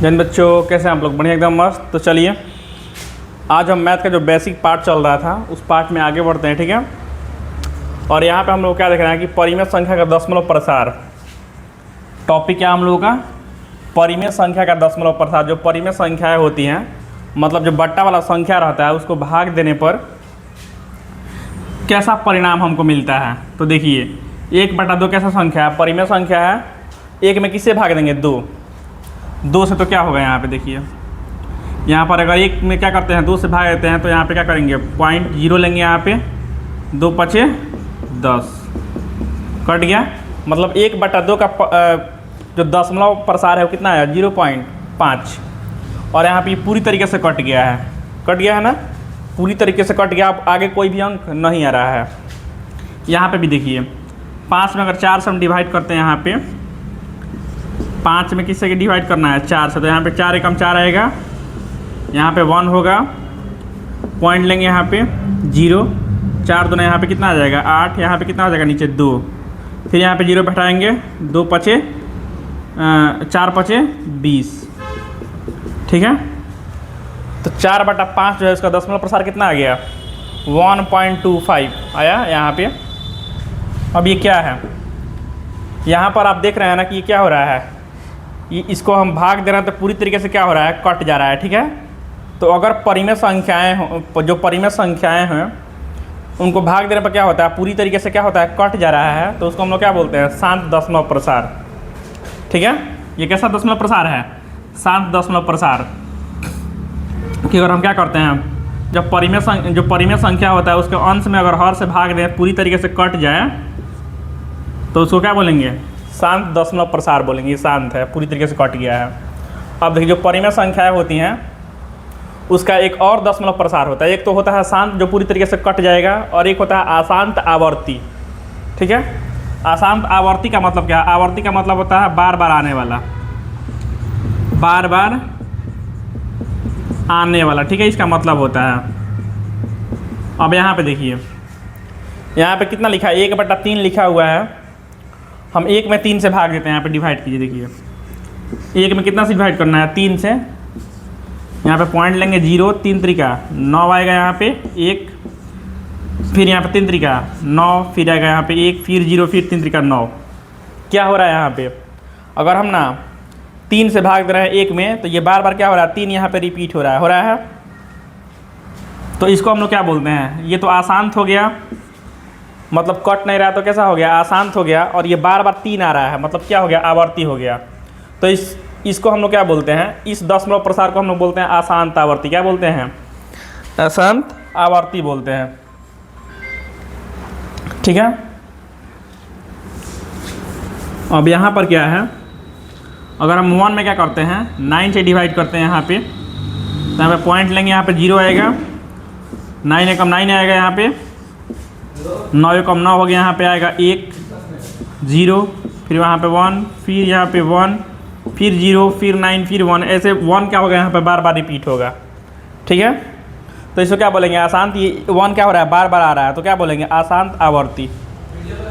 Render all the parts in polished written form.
जन बच्चों, कैसे हैं आप लोग? बढ़िया, एकदम मस्त। तो चलिए आज हम मैथ का जो बेसिक पार्ट चल रहा था उस पार्ट में आगे बढ़ते हैं, ठीक है। और यहाँ पे हम लोग क्या देख रहे हैं कि परिमेय संख्या का दशमलव प्रसार। टॉपिक क्या हम लोगों का? परिमेय संख्या का दशमलव प्रसार। जो परिमेय संख्याएँ होती हैं, मतलब जो बट्टा वाला संख्या रहता है, उसको भाग देने पर कैसा परिणाम हमको मिलता है। तो देखिए 1/2 कैसा संख्या है? परिमेय संख्या है। एक में किससे भाग देंगे? 2 से। तो क्या होगा यहाँ पे? देखिए यहाँ पर अगर एक में क्या करते हैं, 2 से भाग देते हैं, तो यहाँ पे क्या करेंगे? 0.0 लेंगे। यहाँ पे 2 × 10 कट गया। मतलब 1/2 का जो दशमलव प्रसार है वो कितना है? 0.5। और यहाँ पे पूरी तरीके से कट गया है। कट गया है ना, पूरी तरीके से कट गया। अब आगे कोई भी अंक नहीं आ रहा है। यहाँ पे भी देखिए 5 में अगर 4 से हम डिवाइड करते हैं, यहाँ पे 5 में किससे डिवाइड करना है? 4 से। तो यहाँ पे 4 एकम 4 आएगा, यहाँ पे 1 होगा, पॉइंट लेंगे यहाँ पे 0, 4 दूना यहाँ पे कितना आ जाएगा? 8। यहाँ पे कितना आ जाएगा? नीचे 2। फिर यहाँ पे 0 बैठाएंगे, 2 × 5 4 × 5 20, ठीक है। तो 4/5 जो है इसका दशमलव प्रसार कितना आ गया? 1.25 आया यहाँ पे। अब ये क्या है? यहाँ पर आप देख रहे हैं ना कि ये क्या हो रहा है, ये इसको हम भाग दे रहे हैं तो पूरी तरीके से क्या हो रहा है? कट जा रहा है, ठीक है। तो अगर परिमेय संख्याएँ हो, जो परिमेय संख्याएँ हैं उनको भाग देने पर क्या होता है? पूरी तरीके से क्या होता है? कट जा रहा है। तो उसको हम लोग क्या बोलते हैं? शांत दशमलव प्रसार, ठीक है। ये कैसा दशमलव प्रसार है? शांत दशमलव प्रसार। कि अगर हम क्या करते हैं, जब जो परिमेय संख्या होता है उसके अंश में अगर हर से भाग दें, पूरी तरीके से कट जाए, तो उसको क्या बोलेंगे? शांत दशमलव प्रसार बोलेंगे। ये शांत है, पूरी तरीके से कट गया है। अब देखिए जो परिमेय संख्याएँ होती हैं उसका एक और दशमलव प्रसार होता है। एक तो होता है शांत, जो पूरी तरीके से कट जाएगा, और एक होता है अशांत आवर्ती, ठीक है। अशांत आवर्ती का मतलब क्या है? आवर्ती का मतलब होता है बार बार आने वाला, बार बार आने वाला, ठीक है, इसका मतलब होता है। अब यहाँ पे देखिए, यहाँ पे कितना लिखा है? 1/3 लिखा हुआ है। हम 1 में 3 से भाग देते हैं। यहाँ पे डिवाइड कीजिए, देखिए 1 में कितना से डिवाइड करना है? 3 से। यहाँ पे पॉइंट लेंगे 0, 3 × 9 आएगा यहाँ पे 1, फिर यहाँ पे 3 × 9, फिर आएगा यहाँ पे 1, फिर 0, फिर 3 × 9। क्या हो रहा है यहाँ पे? अगर हम ना 3 से भाग दे रहे हैं 1 में, तो ये बार बार क्या हो रहा है? 3 यहाँ पे रिपीट हो रहा है। तो इसको हम लोग क्या बोलते हैं? ये तो अशांत हो गया, मतलब कट नहीं रहा, तो कैसा हो गया? अशांत हो गया। और ये बार बार 3 आ रहा है, मतलब क्या हो गया? आवर्ती हो गया। तो इसको हम लोग क्या बोलते हैं? इस दशमलव प्रसार को हम लोग बोलते हैं अशांत आवर्ती। क्या बोलते हैं? अशांत आवर्ती बोलते हैं, ठीक है। अब यहाँ पर क्या है? अगर हम 1 में क्या करते हैं? 9 से डिवाइड करते हैं यहाँ पे, तो यहाँ पे पॉइंट लेंगे, यहाँ पे 0 आएगा, 9 एकम 9 आएगा, यहाँ पे 9 एकम 9 हो गया, यहाँ पे आएगा 1, 0, फिर वहाँ पे 1, फिर यहाँ पे 1, फिर 0, फिर 9, फिर 1, ऐसे 1 क्या होगा? यहाँ पे बार बार रिपीट होगा, ठीक है। तो इसको क्या बोलेंगे? अशांत। ये 1 क्या हो रहा है? बार बार आ रहा है, तो क्या बोलेंगे? अशांत आवर्ती,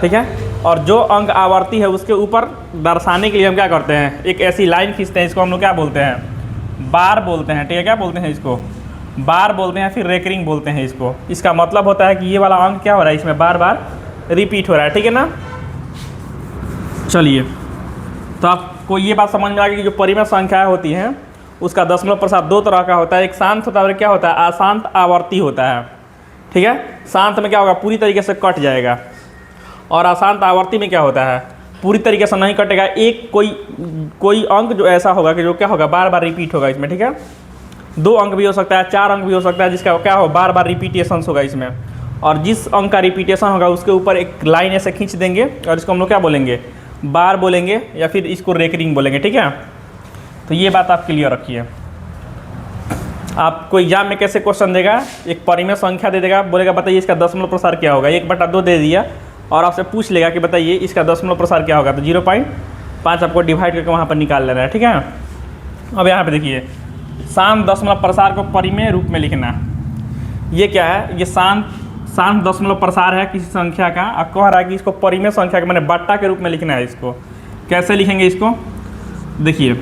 ठीक है। और जो अंक आवर्ती है उसके ऊपर दर्शाने के लिए हम क्या करते हैं? एक ऐसी लाइन खींचते हैं, इसको हम लोग क्या बोलते हैं? बार बोलते हैं, ठीक है। क्या बोलते हैं इसको? बार बोलते हैं, फिर रेकरिंग बोलते हैं इसको। इसका मतलब होता है कि ये वाला अंक क्या हो रहा है? इसमें बार बार रिपीट हो रहा है, ठीक है ना। चलिए, तो आपको ये बात समझ में आ गई कि जो परिमेय संख्याएँ होती हैं उसका दशमलव प्रसार 2 तरह का होता है। एक शांत होता है और क्या होता है? अशांत आवर्ती होता है, ठीक है। शांत में क्या होगा? पूरी तरीके से कट जाएगा। और अशांत आवर्ती में क्या होता है? पूरी तरीके से नहीं कटेगा। एक कोई अंक जो ऐसा होगा कि जो क्या होगा? बार बार रिपीट होगा इसमें, ठीक है। 2 अंक भी हो सकता है, 4 अंक भी हो सकता है, जिसका क्या हो? बार बार रिपीटेशन होगा इसमें। और जिस अंक का रिपीटेशन होगा उसके ऊपर एक लाइन ऐसे खींच देंगे, और इसको हम लोग क्या बोलेंगे? बार बोलेंगे, या फिर इसको रेकरिंग बोलेंगे, ठीक है। तो ये बात आप क्लियर रखिए। आपको एग्जाम में कैसे क्वेश्चन देगा? एक परिमेय संख्या दे देगा, बोलेगा बताइए इसका दशमलव प्रसार क्या होगा? 1/2 दे दिया, और आपसे पूछ लेगा कि बताइए इसका दशमलव प्रसार क्या होगा? तो 0.5 आपको डिवाइड करके वहाँ पर निकाल लेना है, ठीक है। अब यहाँ पे देखिए, शांत दशमलव प्रसार को परिमेय रूप में लिखना। ये क्या है? ये शांत दशमलव प्रसार है किसी संख्या का। अब कह रहा है कि इसको परिमेय संख्या के मैंने बट्टा के रूप में लिखना है। इसको कैसे लिखेंगे? इसको देखिए,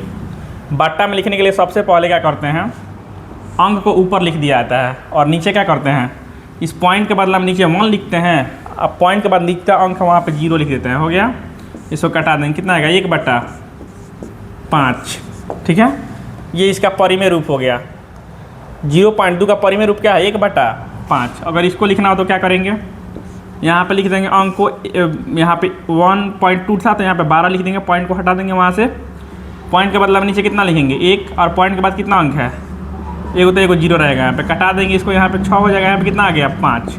बट्टा में लिखने के लिए सबसे पहले क्या करते हैं, अंक को ऊपर लिख दिया जाता है और नीचे क्या करते हैं, इस पॉइंट के बदले हम नीचे 1 लिखते हैं। अब पॉइंट के बाद लिखता अंक वहाँ पे 0 लिख देते हैं। हो गया, इसको कटा देंगे, कितना आएगा 1/5। ठीक है, ये इसका परिमेय रूप हो गया। 0.2 का परिमेय रूप क्या है, 1/5। अगर इसको लिखना हो तो क्या करेंगे, यहाँ पे लिख देंगे अंक को, यहाँ पे 1.2 था तो यहाँ पे 12 लिख देंगे, पॉइंट को हटा देंगे वहाँ से। पॉइंट के बदले में नीचे कितना लिखेंगे 1, और पॉइंट के बाद कितना अंक है 1, तो 1 0 रहेगा। यहाँ पे कटा देंगे इसको, यहाँ पे 6 हो जाएगा। यहाँ पे कितना आ गया 5।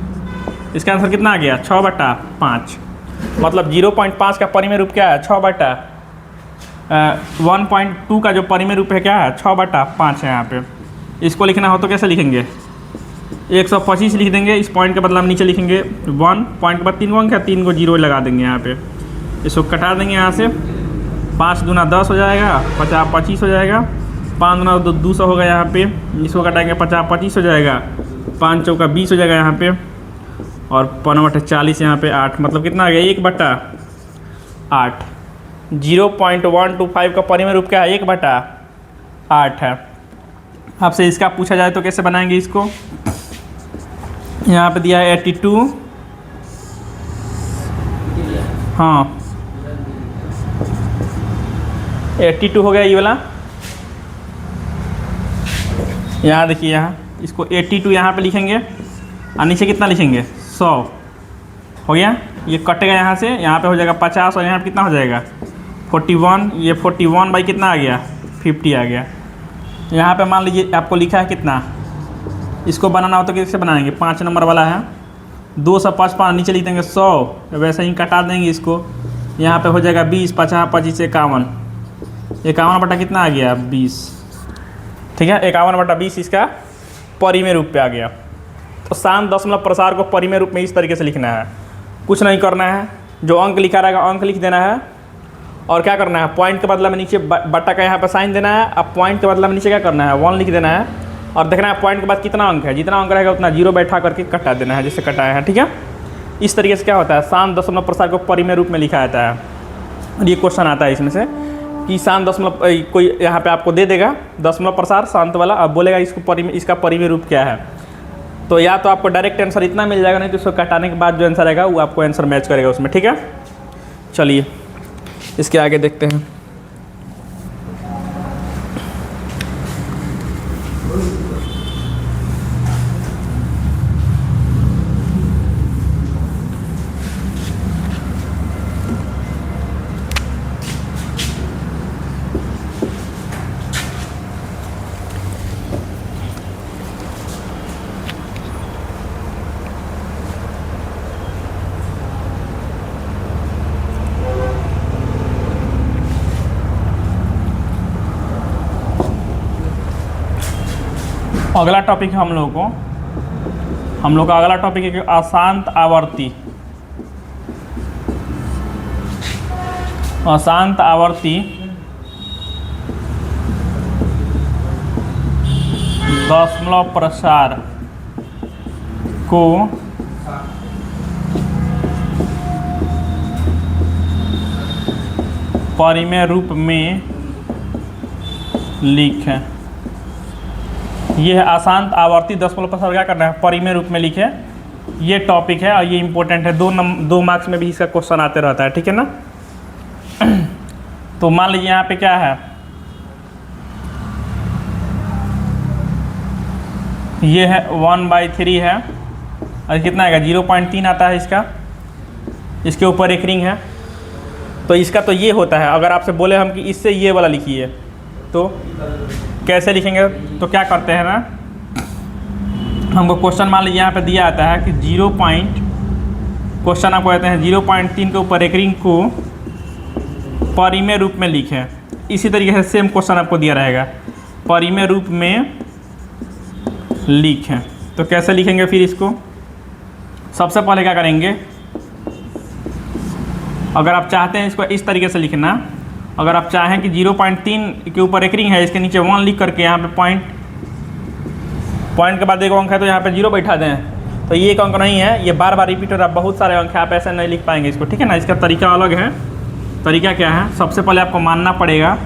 इसका आंसर कितना आ गया 6/5। मतलब 0.5 का परिमेय रूप क्या है 1.2 का जो परिमेय रूप है क्या है 6/5 है। यहाँ पे इसको लिखना हो तो कैसे लिखेंगे, 125 लिख देंगे। इस पॉइंट के बदले हम नीचे लिखेंगे 1, पॉइंट के बाद 3 अंक है, 3 को 0 लगा देंगे यहाँ पे। इसको कटा देंगे यहाँ से, 5 दूना 10 हो जाएगा, 50 25 हो जाएगा, 5 दूना 200 होगा यहाँ पे। इसको कटाएंगे 50 25 हो जाएगा, 5 चौका 20 हो जाएगा यहाँ पे, और 5 40 यहाँ पे 8, मतलब कितना आ गया 1/8। 0.125 का परिमेय रूप क्या है 1/8 है। आपसे इसका पूछा जाए तो कैसे बनाएंगे इसको, यहाँ पे दिया है 82, हाँ 82 हो गया ये वाला। यहाँ देखिए, यहाँ इसको 82 यहाँ पे लिखेंगे और नीचे कितना लिखेंगे 100। हो गया, ये कटेगा यहाँ से, यहाँ पे हो जाएगा 50 और यहाँ पे कितना हो जाएगा 41। ये 41 बाई कितना आ गया 50 आ गया। यहाँ पे मान लीजिए आपको लिखा है कितना, इसको बनाना हो तो कैसे बनाएंगे, 5 नंबर वाला है, 2 से 5 नीचे लिख देंगे 100, वैसे ही कटा देंगे इसको। यहाँ पे हो जाएगा 20, 50 25 51, 51 बटा कितना आ गया 20। ठीक है, 51/20 इसका परिमेय रूप पे आ गया। तो शांत दशमलव प्रसार को परिमेय रूप में इस तरीके से लिखना है, कुछ नहीं करना है, जो अंक लिखा रहेगा अंक लिख देना है, और क्या करना है पॉइंट के बदले में नीचे बट्टा का यहाँ पे साइन देना है। अब पॉइंट के बदले में नीचे क्या करना है 1 लिख देना है, और देखना है पॉइंट के बाद कितना अंक है, जितना अंक रहेगा उतना 0 बैठा करके कटा देना है, जैसे कटाया है। ठीक है, इस तरीके से क्या होता है शांत दशमलव प्रसार को परिमेय रूप में लिखा जाता है। और ये क्वेश्चन आता है इसमें से कि शांत दशमलव, कोई यहाँ पे आपको दे देगा दशमलव प्रसार शांत वाला, अब बोलेगा इसका परिमेय रूप क्या है, तो या तो आपको डायरेक्ट आंसर इतना मिल जाएगा, नहीं तो इसको कटाने के बाद जो आंसर आएगा वो आपको आंसर मैच करेगा उसमें। ठीक है, चलिए इसके आगे देखते हैं। अगला टॉपिक है हम लोग का अगला टॉपिक है अशांत आवर्ती। अशांत आवर्ती दशमलव प्रसार को परिमेय रूप में लिखें। ये है अशांत आवर्ती दशमलव प्रसार, क्या करना है परिमेय रूप में लिखे। ये टॉपिक है और ये इंपॉर्टेंट है, 2 मार्क्स में भी इसका क्वेश्चन आते रहता है। ठीक है ना, तो मान लीजिए यहाँ पे क्या है, ये है 1/3 है, और कितना आएगा 0.3 आता है इसका, इसके ऊपर एक रिंग है। तो इसका तो ये होता है, अगर आपसे बोले हम कि इससे ये वाला लिखिए तो कैसे लिखेंगे, तो क्या करते हैं ना, हमको क्वेश्चन मान लीजिए यहाँ पे दिया आता है कि क्वेश्चन आपको कहते हैं 0.3 के ऊपर एक रिंग को परिमेय रूप में लिखें। इसी तरीके से सेम क्वेश्चन आपको दिया रहेगा, परिमेय रूप में लिखें। तो कैसे लिखेंगे फिर इसको, सबसे पहले क्या करेंगे, अगर आप चाहते हैं इसको इस तरीके से लिखना, अगर आप चाहें कि 0.3 के ऊपर एक रिंग है, इसके नीचे 1 लिख करके यहाँ पे पॉइंट के बाद एक अंक है तो यहाँ पे 0 बैठा दें, तो ये एक अंक नहीं है, ये बार बार रिपीट हो रहा है, बहुत सारे अंक है, आप ऐसे नहीं लिख पाएंगे इसको। ठीक है ना, इसका तरीका अलग है। तरीका क्या है, सबसे पहले आपको मानना पड़ेगा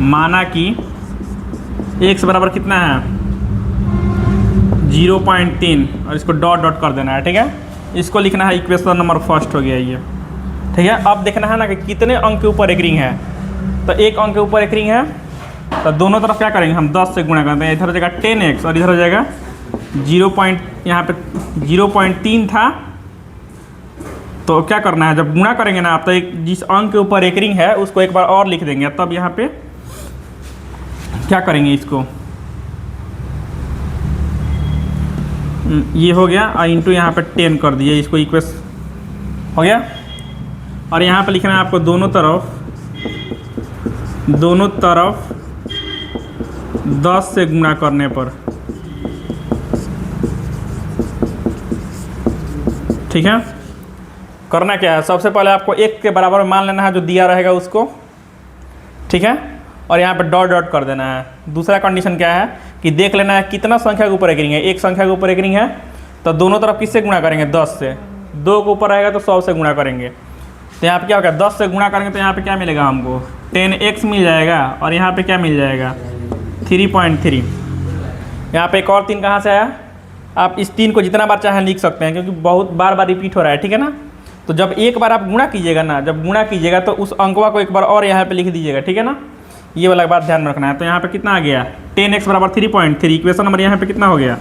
माना कि x बराबर कितना है 0.3 और इसको डॉट डॉट कर देना है, ठीक है। इसको लिखना है इक्वेशन नंबर फर्स्ट हो गया ये, ठीक है। अब देखना है ना कि कितने अंक के ऊपर एक रिंग है। तो एक अंक के ऊपर एक रिंग है, तो दोनों तरफ क्या करेंगे हम 10 से गुणा करते हैं। इधर हो जाएगा 10x और इधर हो जाएगा 0.3 था। तो क्या करना है, जब गुणा करेंगे ना आप, तो एक जिस अंक के ऊपर एक रिंग है उसको एक बार और लिख देंगे। तब यहाँ पे क्या करेंगे, इसको ये हो गया और इंटू यहाँ पे 10 कर दिए, इसको इक्वेशन हो गया। और यहाँ पे लिखना है आपको दोनों तरफ 10 से गुणा करने पर, ठीक है। करना क्या है, सबसे पहले आपको 1 के बराबर मान लेना है जो दिया रहेगा उसको, ठीक है। और यहाँ पे डॉट डॉट कर देना है। दूसरा कंडीशन क्या है कि देख लेना है कितना संख्या के ऊपर एक रिंग है। एक संख्या के ऊपर एक रिंग है तो दोनों तरफ किससे गुणा करेंगे 10 से। 2 के ऊपर आएगा तो 100 से गुणा करेंगे। तो यहाँ पे क्या होगा 10 से गुणा करेंगे तो यहाँ पे क्या मिलेगा हमको 10x मिल जाएगा। और यहाँ पे क्या मिल जाएगा 3.3। यहाँ पे एक और 3 कहाँ से आया, आप इस 3 को जितना बार चाहें लिख सकते हैं क्योंकि बहुत बार बार रिपीट हो रहा है, ठीक है ना। तो जब एक बार आप गुणा कीजिएगा ना, जब गुणा कीजिएगा तो उस अंकवा को एक बार और यहाँ पे लिख दीजिएगा, ठीक है ना। ये वाला बात ध्यान में रखना है। तो यहाँ पे कितना आ गया 10x बराबर 3.3। इक्वेशन नंबर यहाँ पे कितना हो गया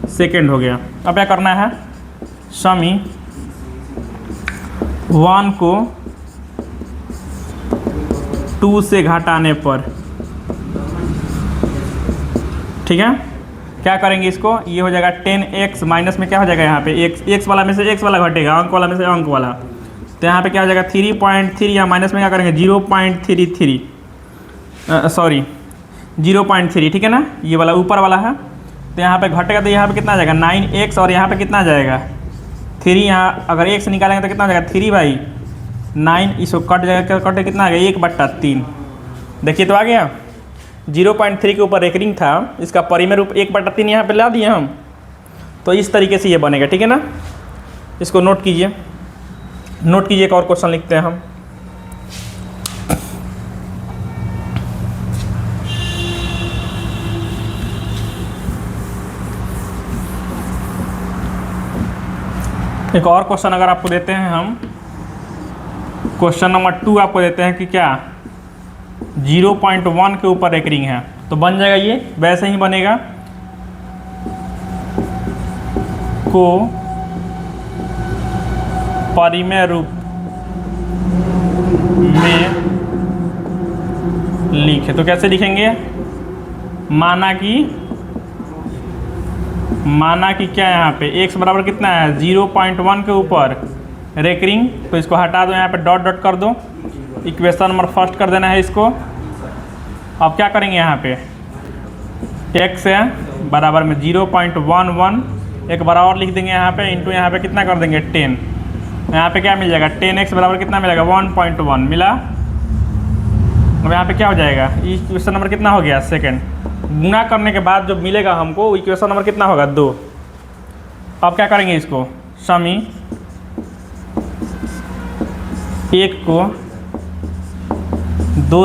सेकेंड हो गया। अब क्या करना है, समी 1 को 2 से घटाने पर, ठीक है। क्या करेंगे इसको, ये हो जाएगा 10x माइनस में क्या हो जाएगा यहाँ पे x वाला में से x वाला घटेगा, अंक वाला में से अंक वाला। तो यहाँ पे क्या हो जाएगा 3.3 या माइनस में क्या करेंगे 0.33 सॉरी 0.3, ठीक है ना। ये वाला ऊपर वाला है। तो यहाँ पे घटेगा तो यहाँ पे कितना आ जाएगा 9x और यहाँ पे कितना आ जाएगा 3। यहाँ अगर x निकालेंगे तो कितना हो जाएगा 3/9। इसको कट जाएगा, कटे कितना आ गया 1/3। देखिए तो आ गया 0.3 के ऊपर एक रिंग था, इसका परिमेय रूप 1/3 यहाँ पे ला दिए हम। तो इस तरीके से ये बनेगा, ठीक है ना। इसको नोट कीजिए, एक और क्वेश्चन लिखते हैं हम। एक और क्वेश्चन अगर आपको देते हैं हम, क्वेश्चन नंबर 2 आपको देते हैं कि क्या 0.1 के ऊपर एक रिंग है, तो बन जाएगा ये वैसे ही बनेगा। को परिमेय रूप में लिखे, तो कैसे लिखेंगे, माना कि क्या यहाँ पे x बराबर कितना है 0.1 के ऊपर एक रिंग। तो इसको हटा दो, यहाँ पे डॉट डॉट कर दो, इक्वेशन नंबर फर्स्ट कर देना है इसको। अब क्या करेंगे यहाँ पे x है बराबर में 0.11, एक बार और लिख देंगे यहाँ पे, इंटू यहाँ पे कितना कर देंगे 10। यहाँ पे क्या मिल जाएगा 10x बराबर कितना मिलेगा 1.1 मिला। अब यहाँ पे क्या हो जाएगा, इक्वेशन नंबर कितना हो गया सेकंड। गुणा करने के बाद जो मिलेगा हमको इक्वेशन नंबर कितना होगा 2। अब क्या करेंगे इसको, समी 1 को